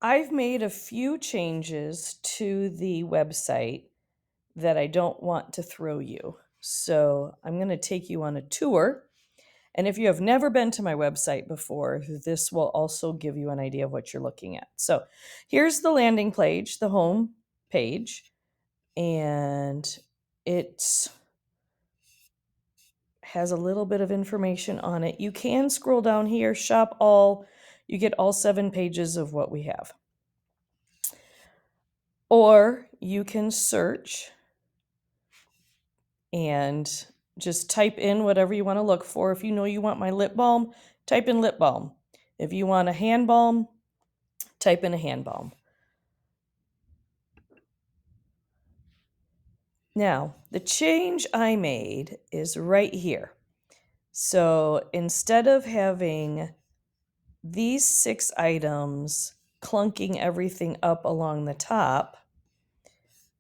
I've made a few changes to the website that I don't want to throw you. So I'm going to take you on a tour. And if you have never been to my website before, this will also give you an idea of what you're looking at. So here's the landing page, the home page, and it has a little bit of information on it. You can scroll down here, shop all, you get all 7 pages of what we have. Or you can search and just type in whatever you want to look for. If you know you want my lip balm, type in lip balm. If you want a hand balm, type in a hand balm. Now, the change I made is right here. So instead of having these 6 items clunking everything up along the top,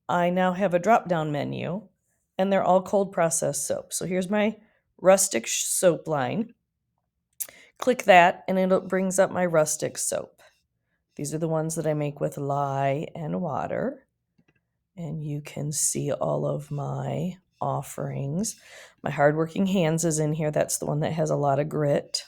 I now have a drop-down menu, and they're all cold processed soap. So here's my rustic soap line. Click that, and it brings up my rustic soap. These are the ones that I make with lye and water. And you can see all of my offerings. My Hardworking Hands is in here. That's the one that has a lot of grit.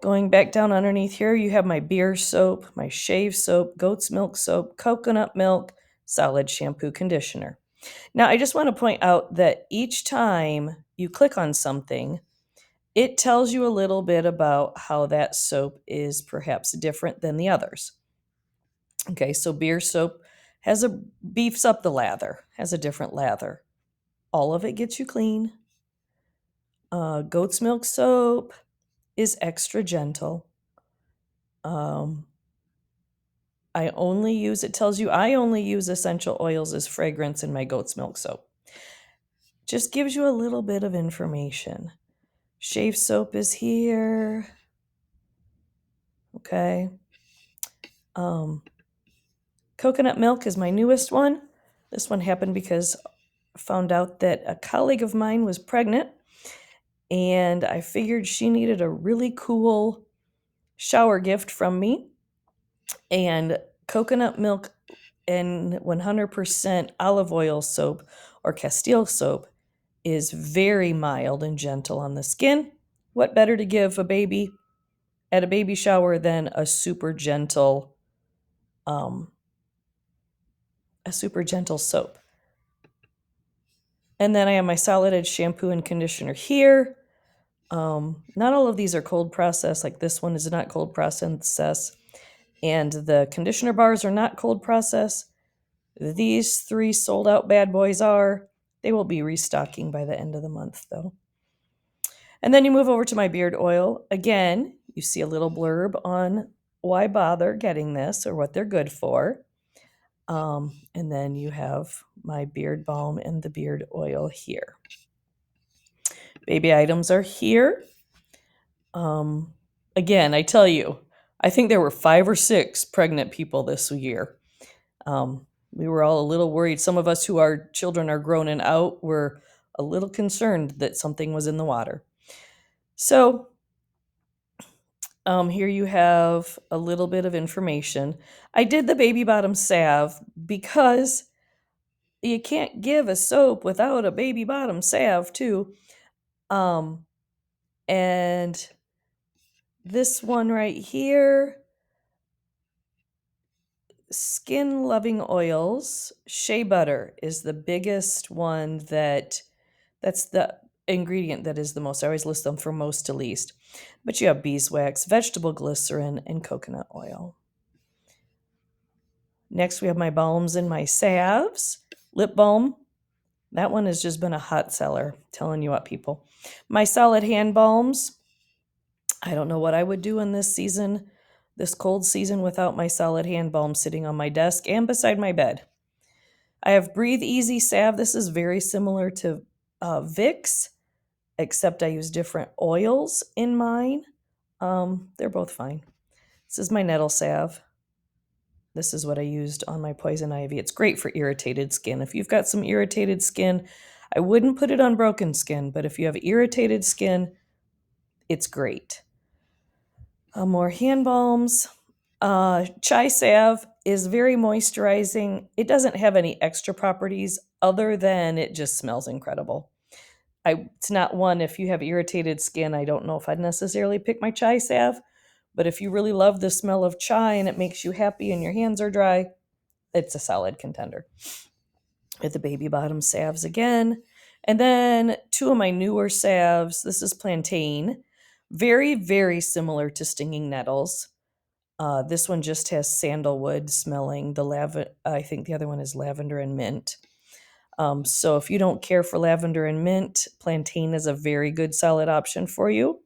Going back down underneath here, you have my beer soap, my shave soap, goat's milk soap, coconut milk, solid shampoo conditioner. Now, I just want to point out that each time you click on something, it tells you a little bit about how that soap is perhaps different than the others. Okay, so beer soap beefs up the lather, has a different lather. All of it gets you clean. Goat's milk soap is extra gentle. It tells you I only use essential oils as fragrance in my goat's milk soap. Just gives you a little bit of information. Shave soap is here. Okay. Coconut milk is my newest one. This one happened because I found out that a colleague of mine was pregnant, and I figured she needed a really cool shower gift from me. And coconut milk and 100% olive oil soap or Castile soap is very mild and gentle on the skin. What better to give a baby at a baby shower than a super gentle soap? And then I have my Solid Edge shampoo and conditioner here. Not all of these are cold processed. Like this one is not cold processed. And the conditioner bars are not cold processed. These 3 sold out bad boys are. They will be restocking by the end of the month, though. And then you move over to my beard oil. Again, you see a little blurb on why bother getting this or what they're good for. And then you have my beard balm and the beard oil here. Baby items are here. Again, I tell you, I think there were 5 or 6 pregnant people this year. We were all a little worried. Some of us who our children are grown and out were a little concerned that something was in the water. So here you have a little bit of information. I did the baby bottom salve because you can't give a soap without a baby bottom salve too. And this one right here, Skin Loving Oils, shea butter is the biggest one that's the ingredient that is the most. I always list them from most to least. But you have beeswax, vegetable glycerin, and coconut oil. Next, we have my balms and my salves. Lip balm. That one has just been a hot seller. Telling you what, people. My solid hand balms. I don't know what I would do in this season, this cold season, without my solid hand balm sitting on my desk and beside my bed. I have Breathe Easy salve. This is very similar to Vicks, except I use different oils in mine. They're both fine. This is my nettle salve. This is what I used on my poison ivy. It's great for irritated skin. If you've got some irritated skin, I wouldn't put it on broken skin, but if you have irritated skin, it's great. More hand balms. Chai salve is very moisturizing. It doesn't have any extra properties other than it just smells incredible. It's not one, if you have irritated skin, I don't know if I'd necessarily pick my chai salve, but if you really love the smell of chai and it makes you happy and your hands are dry, it's a solid contender. With the baby bottom salves again. And then two of my newer salves. This is plantain. Very, very similar to stinging nettles. This one just has sandalwood smelling. I think the other one is lavender and mint. So if you don't care for lavender and mint, plantain is a very good solid option for you.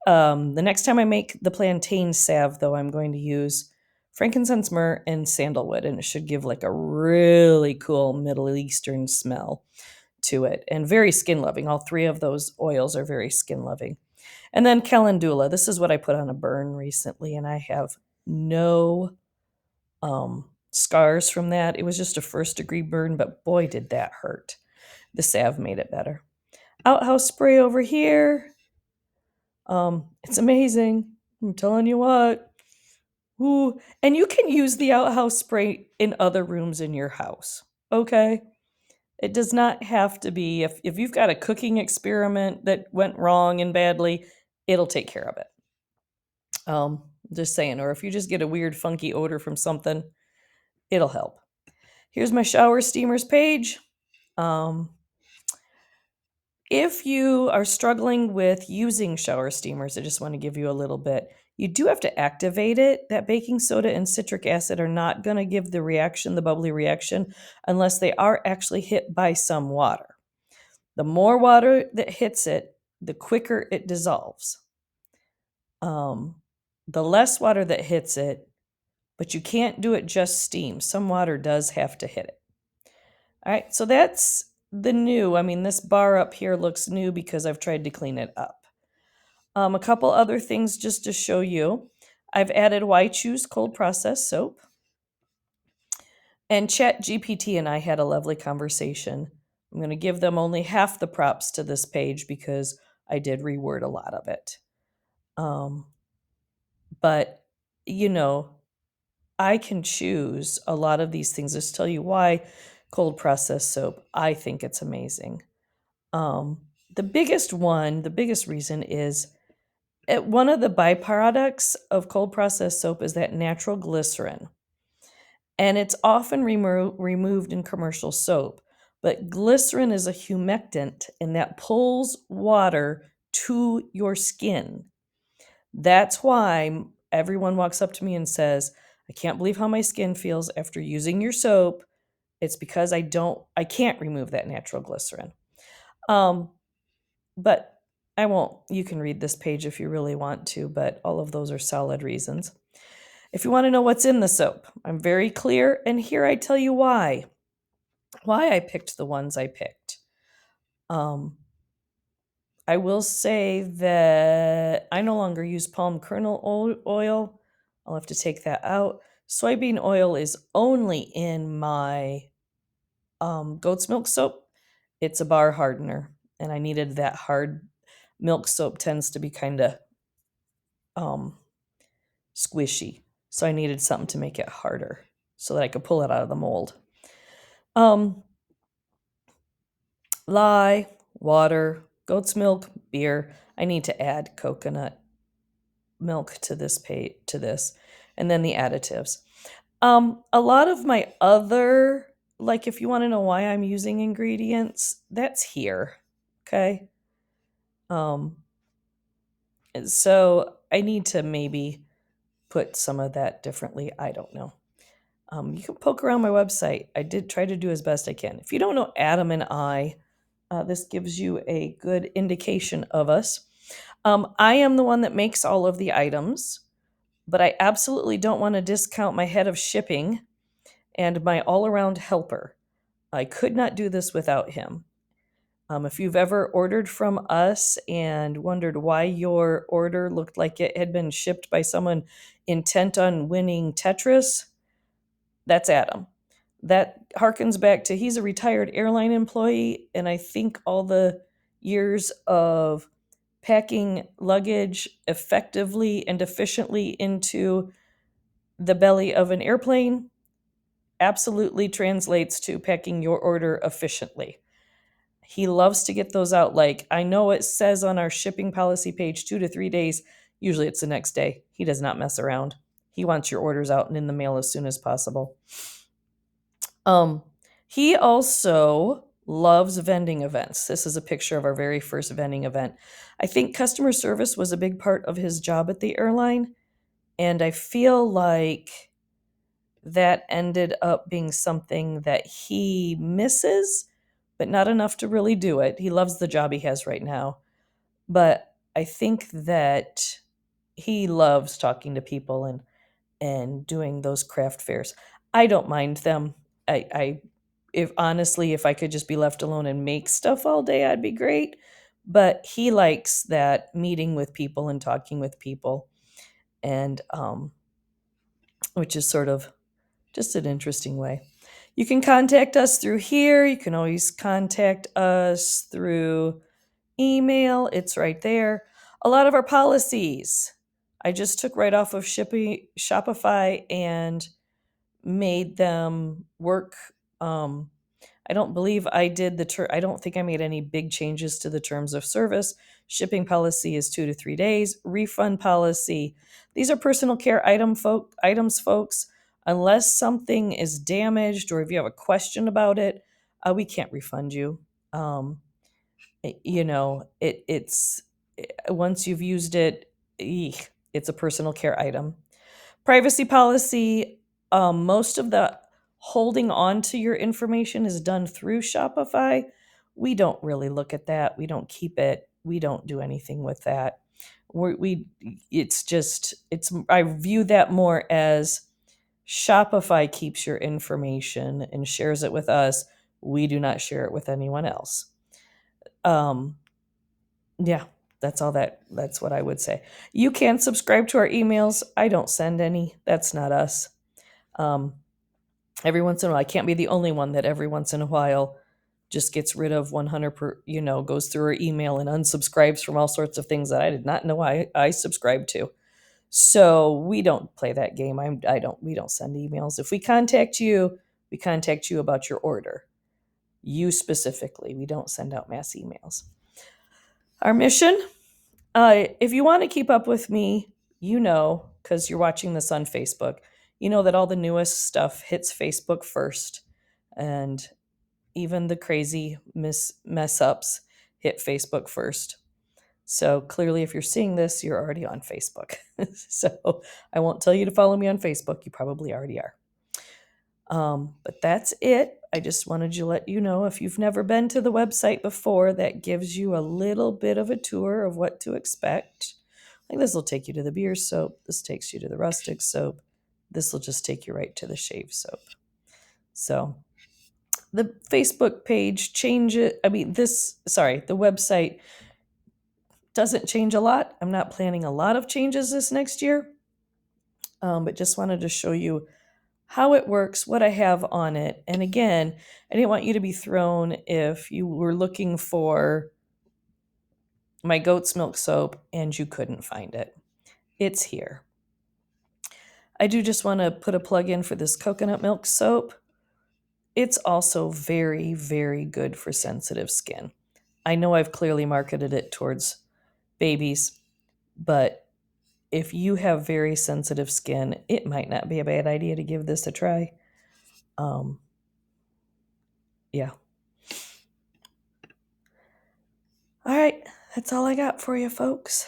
The next time I make the plantain salve, though, I'm going to use frankincense, myrrh, and sandalwood, and it should give like a really cool Middle Eastern smell to it, and very skin loving. All three of those oils are very skin loving. And then calendula. This is what I put on a burn recently, and I have no scars from that. It was just a first degree burn, but boy, did that hurt. The salve made it better. Outhouse spray over here. It's amazing. I'm telling you what. Ooh, and you can use the outhouse spray in other rooms in your house. Okay? It does not have to be, if you've got a cooking experiment that went wrong and badly, it'll take care of it. Just saying, or if you just get a weird funky odor from something, it'll help. Here's my shower steamers page. Um, If you are struggling with using shower steamers, I just want to give you a little bit. You do have to activate it. That baking soda and citric acid are not going to give the reaction, the bubbly reaction, unless they are actually hit by some water. The more water that hits it, the quicker it dissolves. Um, the less water that hits it, but you can't do it just steam. Some water does have to hit it. All right, so that's the new. I mean, this bar up here looks new because I've tried to clean it up. A couple other things just to show you. I've added Why Choose cold processed soap. And Chat GPT and I had a lovely conversation. I'm going to give them only half the props to this page because I did reword a lot of it. But, you know, I can choose a lot of these things. Just tell you why cold processed soap. I think it's amazing. Um, the biggest reason is one of the byproducts of cold processed soap is that natural glycerin. And it's often removed in commercial soap. But glycerin is a humectant and that pulls water to your skin. That's why everyone walks up to me and says, I can't believe how my skin feels after using your soap. It's because I can't remove that natural glycerin. But I won't. You can read this page if you really want to, but all of those are solid reasons. If you want to know what's in the soap, I'm very clear, and here I tell you why I picked the ones I picked. I will say that I no longer use palm kernel oil. I'll have to take that out. Soybean oil is only in my goat's milk soap. It's a bar hardener, and I needed that hard. Milk soap tends to be kind of um, squishy, so I needed something to make it harder so that I could pull it out of the mold. Lye, water, goat's milk, beer. I need to add coconut milk to this, and then the additives. A lot of my other, like if you want to know why I'm using ingredients, that's here. Okay. Um, so I need to maybe put some of that differently. I don't know. You can poke around my website. I did try to do as best I can. If you don't know Adam and I, this gives you a good indication of us. I am the one that makes all of the items, but I absolutely don't want to discount my head of shipping and my all around helper. I could not do this without him. If you've ever ordered from us and wondered why your order looked like it had been shipped by someone intent on winning Tetris, that's Adam. That harkens back to he's a retired airline employee, and I think all the years of packing luggage effectively and efficiently into the belly of an airplane absolutely translates to packing your order efficiently. He loves to get those out. Like, I know it says on our shipping policy page 2 to 3 days. Usually it's the next day. He does not mess around. He wants your orders out and in the mail as soon as possible. He also loves vending events. This is a picture of our very first vending event. I think customer service was a big part of his job at the airline, and I feel like that ended up being something that he misses, but not enough to really do it. He loves the job he has right now, but I think that he loves talking to people and doing those craft fairs. I don't mind them. I if honestly, if I could just be left alone and make stuff all day, I'd be great. But he likes that meeting with people and talking with people, and which is sort of just an interesting way. You can contact us through here. You can always contact us through email. It's right there. A lot of our policies I just took right off of Shopify and made them work. I don't believe I did I don't think I made any big changes to the terms of service. Shipping policy is 2 to 3 days. Refund policy. These are personal care items, folks. Unless something is damaged or if you have a question about it, we can't refund you. It's once you've used it, it's a personal care item. Privacy policy, most of the holding on to your information is done through Shopify. We don't really look at that. We don't keep it. We don't do anything with that. I view that more as Shopify keeps your information and shares it with us. We do not share it with anyone else. Yeah, that's what I would say. You can subscribe to our emails. I don't send any. That's not us. Every once in a while, I can't be the only one that every once in a while just gets rid of goes through our email and unsubscribes from all sorts of things that I did not know I subscribed to. So we don't play that game. We don't send emails. If we contact you, we contact you about your order. You specifically. We don't send out mass emails. Our mission, if you want to keep up with me, because you're watching this on Facebook, you know that all the newest stuff hits Facebook first. And even the crazy mess ups hit Facebook first. So clearly, if you're seeing this, you're already on Facebook. So I won't tell you to follow me on Facebook. You probably already are. But that's it. I just wanted to let you know, if you've never been to the website before, that gives you a little bit of a tour of what to expect. Like, this will take you to the beer soap. This takes you to the rustic soap. This will just take you right to the shave soap. So the Facebook page the website doesn't change a lot. I'm not planning a lot of changes this next year, but just wanted to show you how it works, what I have on it. And again, I didn't want you to be thrown if you were looking for my goat's milk soap and you couldn't find it. It's here. I do just want to put a plug in for this coconut milk soap. It's also very, very good for sensitive skin. I know I've clearly marketed it towards babies, but if you have very sensitive skin, it might not be a bad idea to give this a try. Yeah. All right, that's all I got for you, folks.